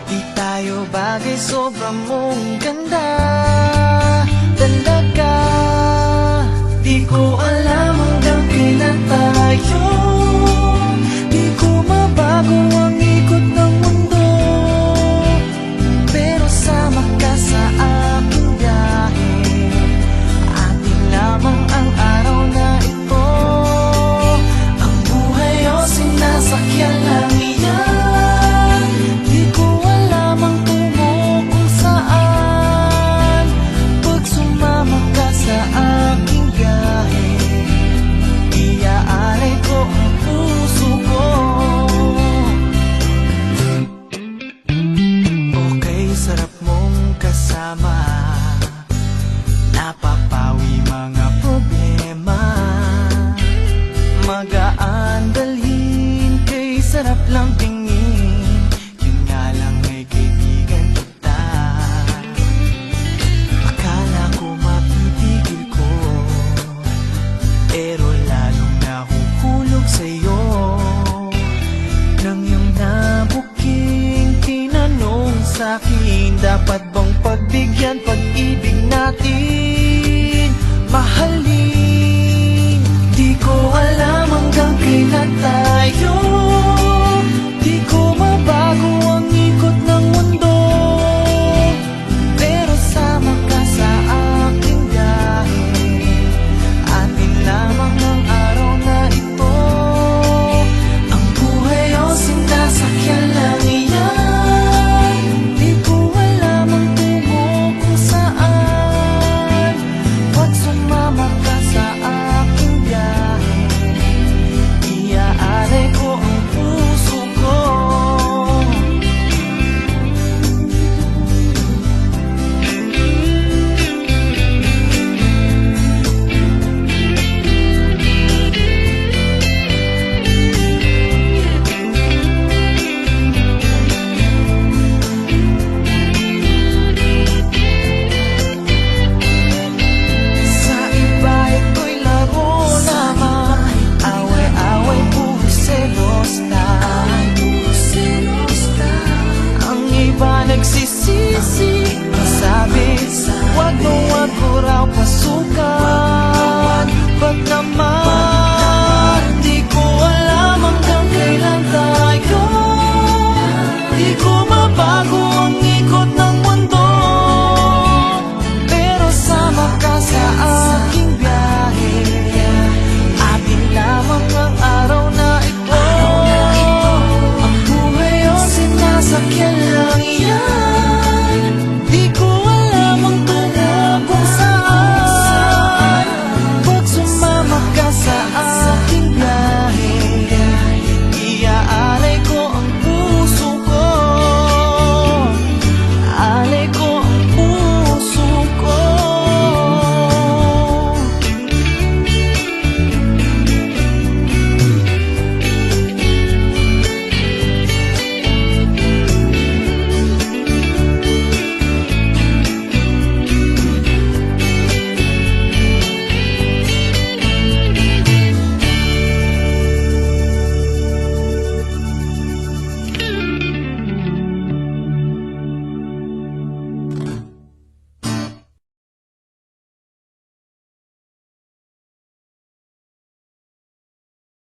Di tayo bagay, sobrang mong ganda talaga. Di ko alam hanggang kailan tayo, di ko mabago ang ikot ng mundo, pero sama ka sa aking biyahe. Atin lamang ang araw na ito, ang buhay o sinasakyan lang iyan. Di ko alam ang tungo kung saan, pag sumama ka sa aking biyahe, iaalay ko ang puso ko. Okay, sarap mong kasama, napapawi mga problema. Magaan dalhin, kay sarap lang tingin, yun nga lang ay kaibigan kita. Akala ko mapipigil ko, pero lalong nahuhulog sa'yo. Nang iyong nabuking tinanong sa'kin, dapat bang pagbigyan pag-ibig natin, mahalin? Di ko alam hanggang kailan tayo,